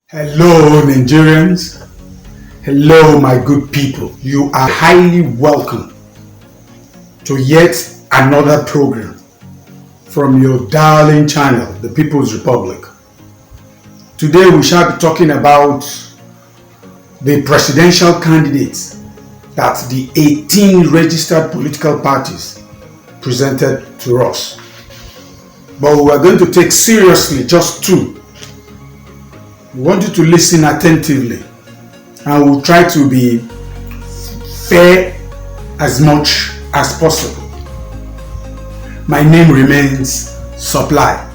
Hello, Nigerians. Hello, my good people. You are highly welcome to yet another program from your darling channel, the People's Republic. Today we shall be talking about the presidential candidates that the 18 registered political parties presented to us. But we are going to take seriously just two. We want you to listen attentively, and we'll try to be fair as much as possible. My name remains Supply.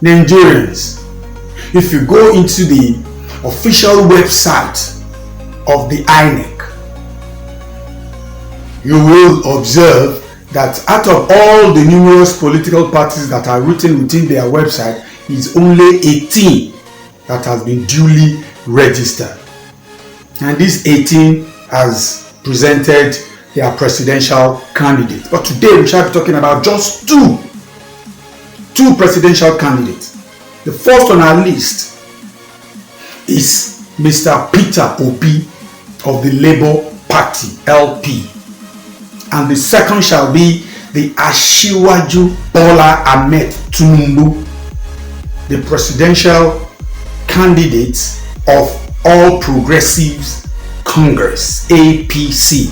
Nigerians, if you go into the official website of the INEC, you will observe that out of all the numerous political parties that are written within their website, is only 18 that has been duly registered. And these 18 has presented their presidential candidates. But today we shall be talking about just two presidential candidates. The first on our list is Mr. Peter Obi of the Labour Party, LP. And the second shall be the Asiwaju Bola Hamed Tinubu, the presidential candidate of All Progressives Congress, APC.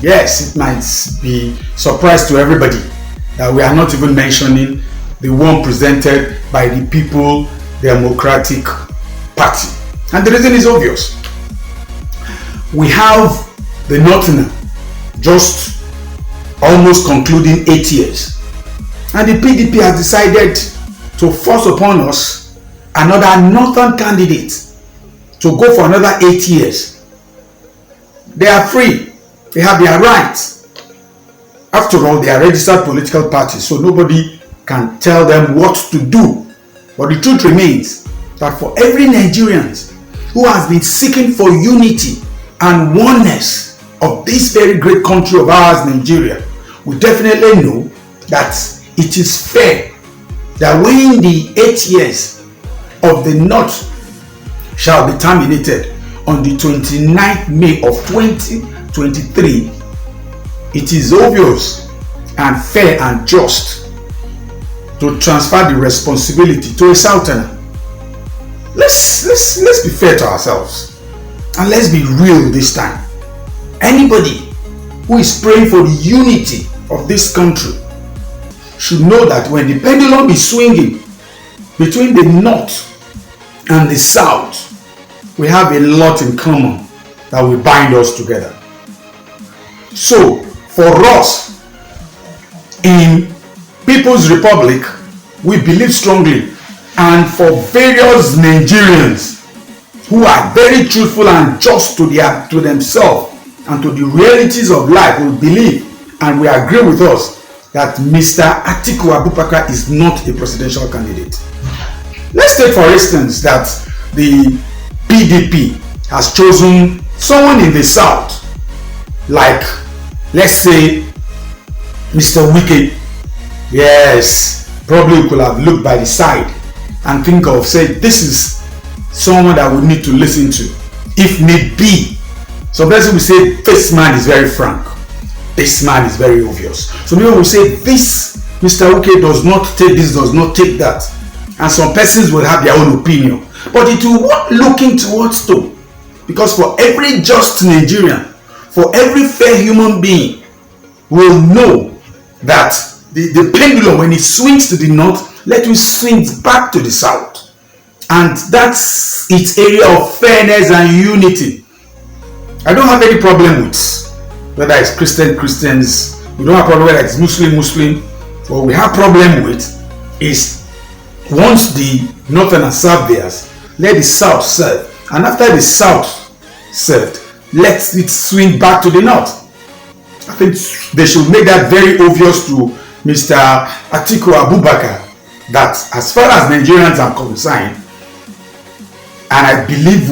Yes, it might be a surprise to everybody that we are not even mentioning the one presented by the People Democratic Party. And the reason is obvious. We have the Northerner just almost concluding 8 years. And the PDP has decided to force upon us another Northern candidate to go for another 8 years. They are free. They have their rights. After all, they are registered political parties, so nobody can tell them what to do. But the truth remains that for every Nigerian who has been seeking for unity and oneness of this very great country of ours, Nigeria, we definitely know that it is fair that when the 8 years of the North shall be terminated on the 29th May of 2023, it is obvious and fair and just to transfer the responsibility to a Southerner. Let's be fair to ourselves, and let's be real this time. Anybody who is praying for the unity of this country should know that when the pendulum is swinging between the North and the South, we have a lot in common that will bind us together. So, for us in People's Republic, we believe strongly, and for various Nigerians who are very truthful and just to themselves and to the realities of life, will believe and we agree with us that Mr. Atiku Abubakar is not a presidential candidate. Let's take for instance that the PDP has chosen someone in the South, like let's say Mr. Wike. Yes, probably could have looked by the side and think of, say, this is someone that we need to listen to, if need be. So person will say, this man is very frank. This man is very obvious. So people will say, this Mr. Wike does not take this, does not take that. And some persons will have their own opinion. But it will work looking towards to. Because for every just Nigerian, for every fair human being, will know that the pendulum, when it swings to the north, let it swing back to the south. And that's its area of fairness and unity. I don't have any problem with whether it's Christians. We don't have problem whether it's Muslim. What we have problem with is once the Northern serve theirs, let the South serve. And after the South served, let it swing back to the North. I think they should make that very obvious to Mr. Atiku Abubakar that as far as Nigerians are concerned, and I believe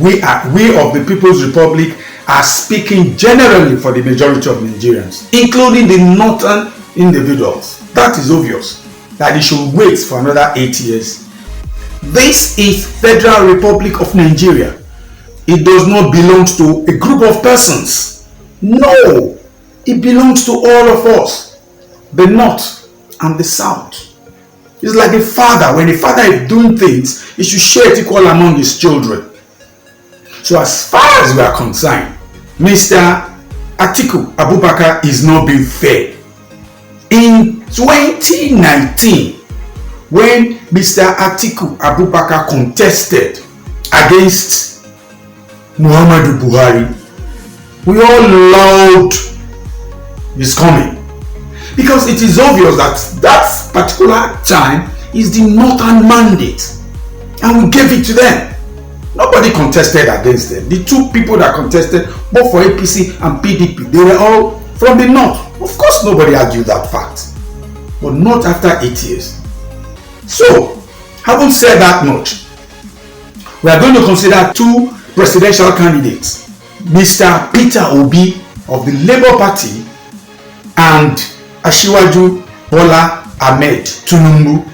we of the People's Republic are speaking generally for the majority of Nigerians, including the northern individuals. That is obvious that they should wait for another 8 years. This is Federal Republic of Nigeria. It does not belong to a group of persons. No, it belongs to all of us, the north and the south. It's like a father. When a father is doing things, he should share it equal among his children. So as far as we are concerned, Mr. Atiku Abubakar is not being fair. In 2019, when Mr. Atiku Abubakar contested against Muhammadu Buhari, we all loved his coming, because it is obvious that that particular time is the northern mandate, and we gave it to them. Nobody contested against them. The two people that contested, both for APC and PDP, they were all from the north. Of course, nobody argued that fact, but not after 8 years. So, having said that much, we are going to consider two presidential candidates, Mr. Peter Obi of the Labour Party and Asiwaju Bola Hamed Tinubu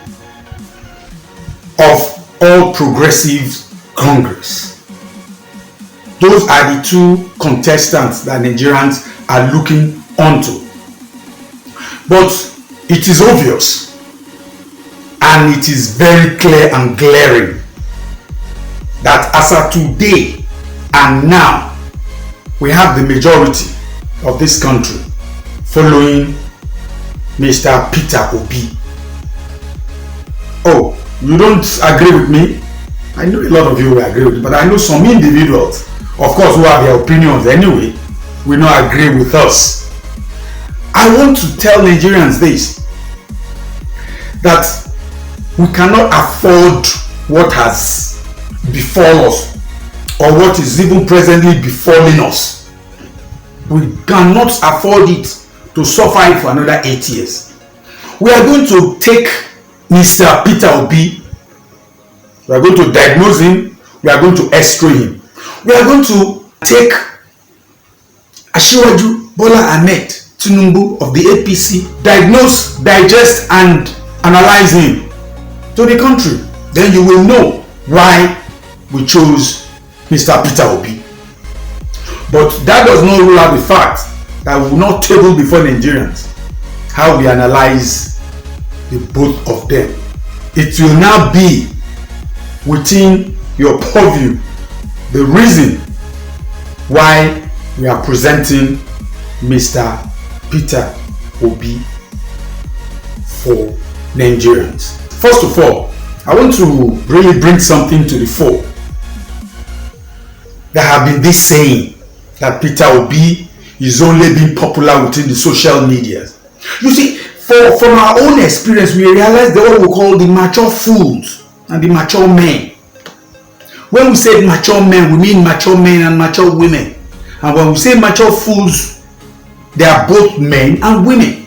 of All Progressives Congress. Those are the two contestants that Nigerians are looking onto. But it is obvious and it is very clear and glaring that as of today and now, we have the majority of this country following Mr. Peter Obi. Oh, you don't agree with me? I know a lot of you will agree with me, but I know some individuals, of course, who have their opinions anyway, will not agree with us. I want to tell Nigerians this, that we cannot afford what has befallen us or what is even presently befalling us. We cannot afford it to suffer it for another 8 years. We are going to take Mr. Peter Obi, we are going to diagnose him, we are going to x-ray him. We are going to take Asiwaju Bola Hamed Tinubu of the APC, diagnose, digest and analyze him to the country. Then you will know why we chose Mr. Peter Obi. But that does not rule out the fact that we will not table before Nigerians how we analyze the both of them. It will now be within your purview the reason why we are presenting Mr. Peter Obi for Nigerians. First of all, I want to really bring something to the fore. There have been this saying that Peter Obi is only being popular within the social media. You see, from our own experience, we realize that what we call the mature fools and the mature men. When we say mature men, we mean mature men and mature women. And when we say mature fools, they are both men and women.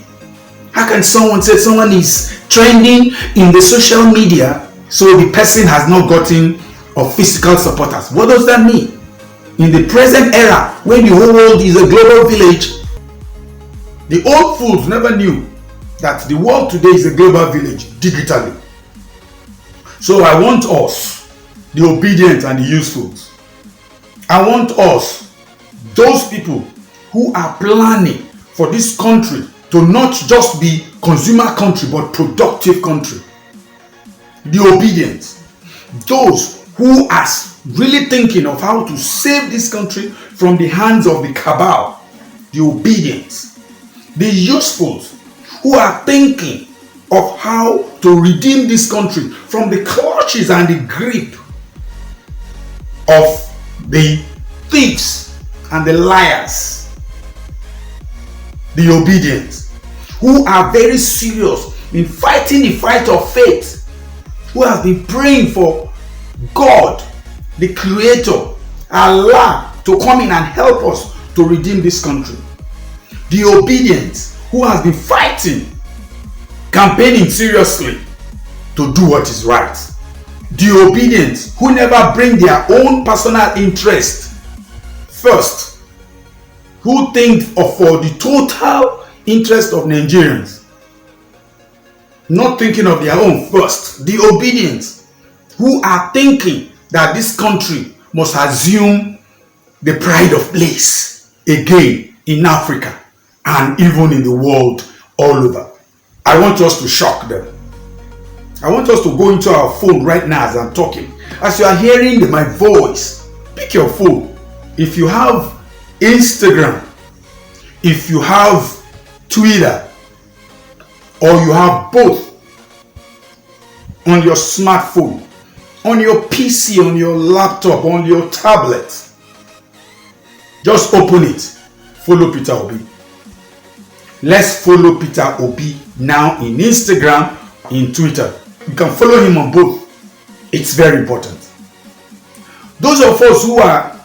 How can someone say someone is trending in the social media, so the person has not gotten of physical supporters? What does that mean? In the present era, when the whole world is a global village, the old fools never knew that the world today is a global village digitally. So I want us, the obedient and the useful, I want us, those people who are planning for this country to not just be consumer country but productive country, the obedient, those who are really thinking of how to save this country from the hands of the cabal, the obedient, the useful, who are thinking of how to redeem this country from the clutches and the grip of the thieves and the liars, the obedient, who are very serious in fighting the fight of faith, who have been praying for God, the Creator, Allah, to come in and help us to redeem this country. The obedient who has been fighting, campaigning seriously to do what is right. The obedient who never bring their own personal interest first, who think for the total interest of Nigerians, not thinking of their own first. The obedient who are thinking that this country must assume the pride of place again in Africa and even in the world all over. I want us to shock them. I want us to go into our phone right now as I'm talking. As you are hearing my voice, pick your phone. If you have Instagram, if you have Twitter, or you have both on your smartphone, on your PC, on your laptop, on your tablet, just open it. Follow Peter Obi. Let's follow Peter Obi now in Instagram, in Twitter. You can follow him on both. It's very important. Those of us who are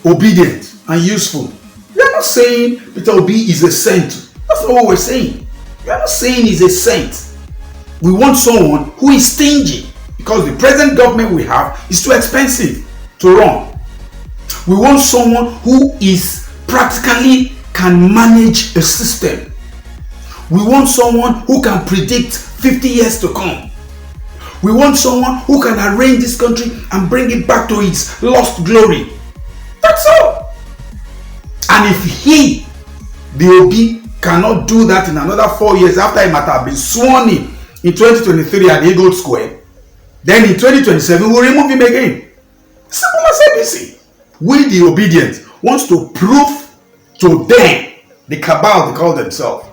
obedient and useful, we are not saying Peter Obi is a saint. That's not what we're saying. We are not saying he's a saint. We want someone who is stingy, because the present government we have is too expensive to run. We want someone who is practically can manage a system. We want someone who can predict 50 years to come. We want someone who can arrange this country and bring it back to its lost glory. That's all. And if he, the Obi, cannot do that in another 4 years after he might have been sworn in 2023 at Eagle Square, then in 2027 we'll remove him again. Simple as ABC. We, the obedient, wants to prove to them, the cabal they call themselves,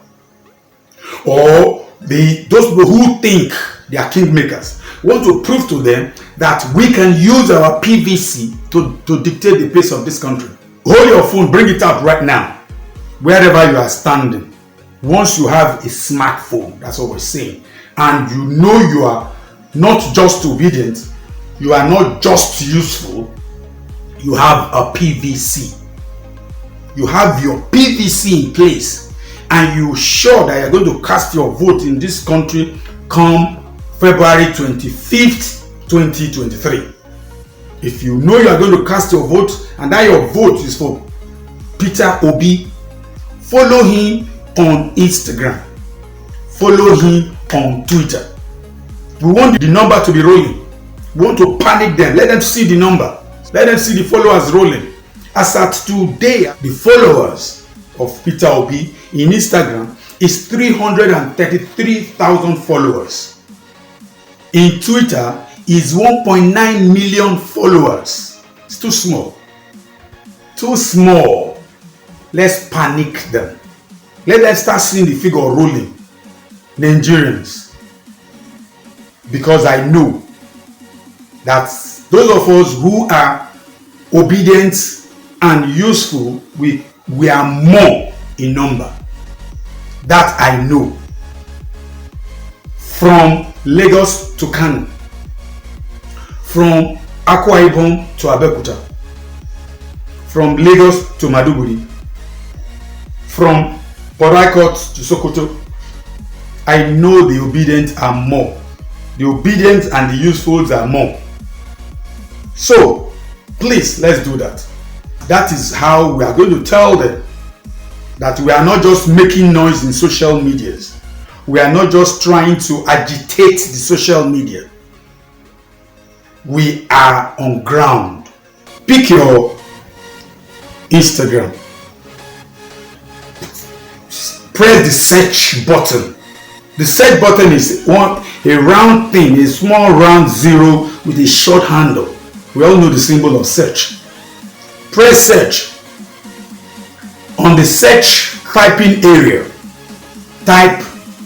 or those people who think they are kingmakers, want to prove to them that we can use our PVC to dictate the pace of this country. Hold your phone, bring it out right now, wherever you are standing. Once you have a smartphone, that's what we're saying, and you know you are not just obedient, you are not just useful, you have a PVC. You have your PVC in place, and you're sure that you're going to cast your vote in this country come February 25th, 2023. If you know you are going to cast your vote and that your vote is for Peter Obi, follow him on Instagram, follow him on Twitter. We want the number to be rolling. We want to panic them. Let them see the number. Let them see the followers rolling. As at today, the followers of Peter Obi in Instagram is 333,000 followers. In Twitter is 1.9 million followers. It's too small. Too small. Let's panic them. Let them start seeing the figure rolling. Nigerians. Because I know that those of us who are obedient and useful, we are more in number. That I know. From Lagos to Kano, from Akwa Ibom to Abeokuta, from Lagos to Maduguri, from Port Harcourt to Sokoto. I know the obedient are more. The obedient and the useful are more. So, please, let's do that. That is how we are going to tell them that we are not just making noise in social medias. We are not just trying to agitate the social media. We are on ground. Pick your Instagram. Press the search button. The search button is a round thing, a small round zero with a short handle. We all know the symbol of search. Press search. On the search typing area, type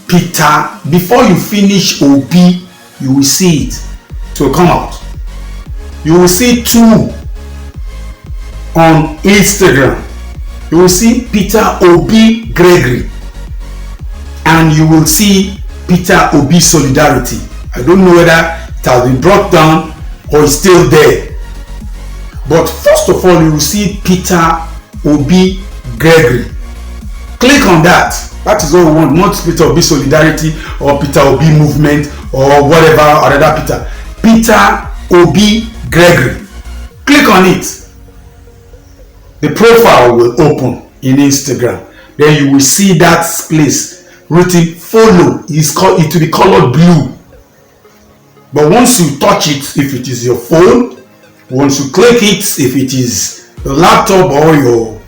Peter. Before you finish Obi, you will see it to come out. You will see two on Instagram. You will see Peter Obi Gregory, and you will see Peter Obi Solidarity. I don't know whether it has been brought down or it's still there. But first of all, you will see Peter Obi Gregory. Click on that. That is what we want. Not Peter Obi Solidarity or Peter Obi Movement or whatever, other Peter. Peter Obi Gregory. Click on it. The profile will open in Instagram. Then you will see that place written follow. It will be colored blue. But once you touch it, if it is your phone, once you click it, if it is your laptop or your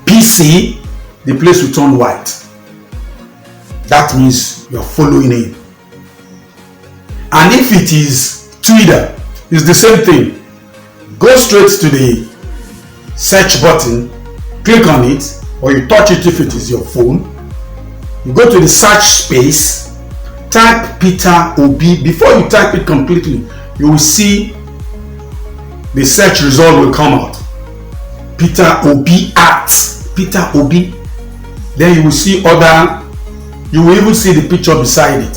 PC, the place will turn white. That means you're following him. And if it is Twitter, it's the same thing. Go straight to the search button, click on it, or you touch it if it is your phone. You go to the search space, type Peter Obi. Before you type it completely, you will see the search result will come out. Peter Obi Acts. Peter Obi. Then you will see you will even see the picture beside it.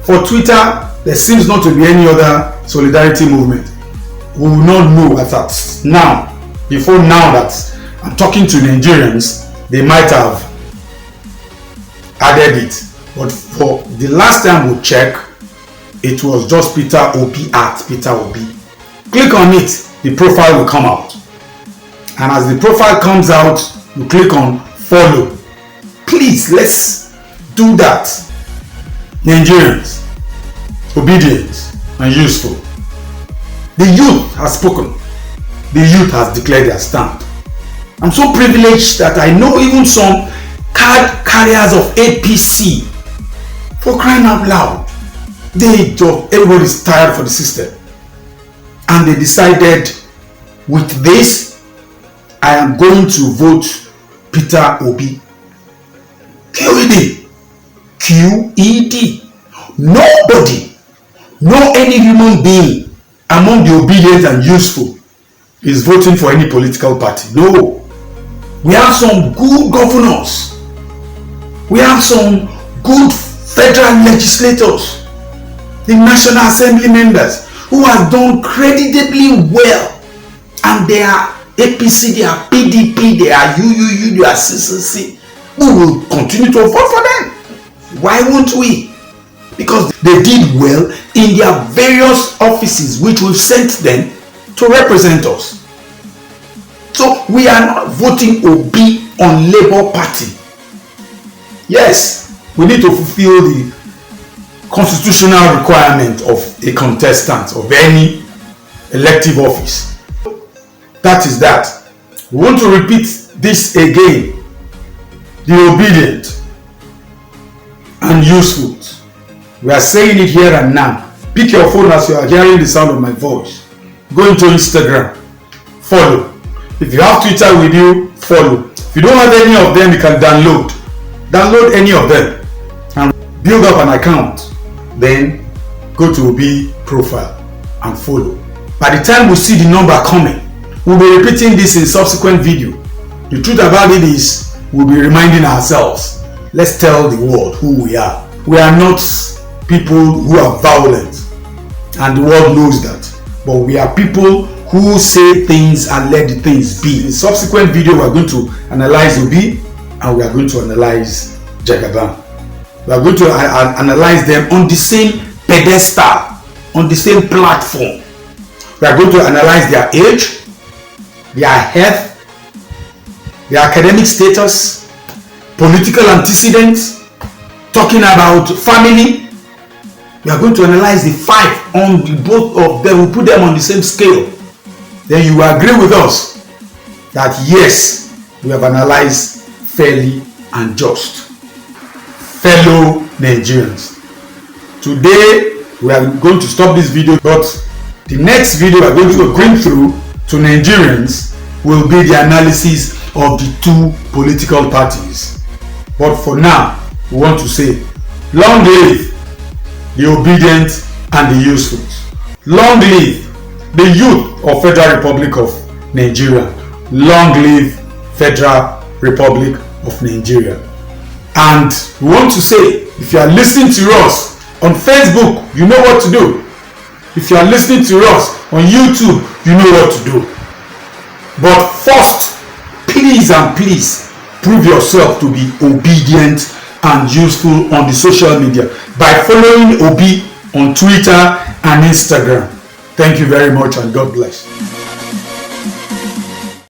For Twitter, there seems not to be any other solidarity movement. We will not know at that. Now, before now that I'm talking to Nigerians, they might have added it. But for the last time we checked, it was just Peter Obi at Peter Obi. Click on it, the profile will come out. And as the profile comes out, you click on follow. Please, let's do that. Nigerians, obedient and useful. The youth has spoken. The youth has declared their stand. I'm so privileged that I know even some card carriers of APC. For crying out loud, everybody's tired for the system. And they decided, with this, I am going to vote Peter Obi. QED. QED. Nobody, no any human being among the obedient and useful is voting for any political party. No. We have some good governors. We have some good federal legislators, the National Assembly members who have done creditably well, and they are APC, they are PDP, they are UUU, they are CCC. We will continue to vote for them. Why won't we? Because they did well in their various offices which we've sent them to represent us. So we are not voting Obi on Labour Party. Yes, we need to fulfill the constitutional requirement of a contestant of any elective office. That is that. We want to repeat this again. The obedient and useful. We are saying it here and now. Pick your phone as you are hearing the sound of my voice. Go into Instagram. Follow. If you have Twitter with you, follow. If you don't have any of them, you can download. Download any of them and build up an account. Then go to Obi profile and follow. By the time we see the number coming, we'll be repeating this in subsequent video. The truth about it is, we'll be reminding ourselves. Let's tell the world who we are. We are not people who are violent, and the world knows that. But we are people who say things and let the things be. In the subsequent video, we are going to analyze Obi and we are going to analyze Jagaban. We are going to analyze them on the same pedestal, on the same platform. We are going to analyze their age, their health, their academic status, political antecedents, talking about family. We are going to analyze the five on the both of them. We put them on the same scale. Then you will agree with us that yes, we have analyzed fairly and just. Fellow Nigerians, today we are going to stop this video, but the next video we are going to bring through to Nigerians will be the analysis of the two political parties. But for now, we want to say, long live the obedient and the useful. Long live the youth of Federal Republic of Nigeria. Long live Federal Republic of Nigeria. And we want to say, if you are listening to us on Facebook, you know what to do. If you are listening to us on YouTube, you know what to do. But first, please and please, prove yourself to be obedient and useful on the social media by following Obi on Twitter and Instagram. Thank you very much and God bless.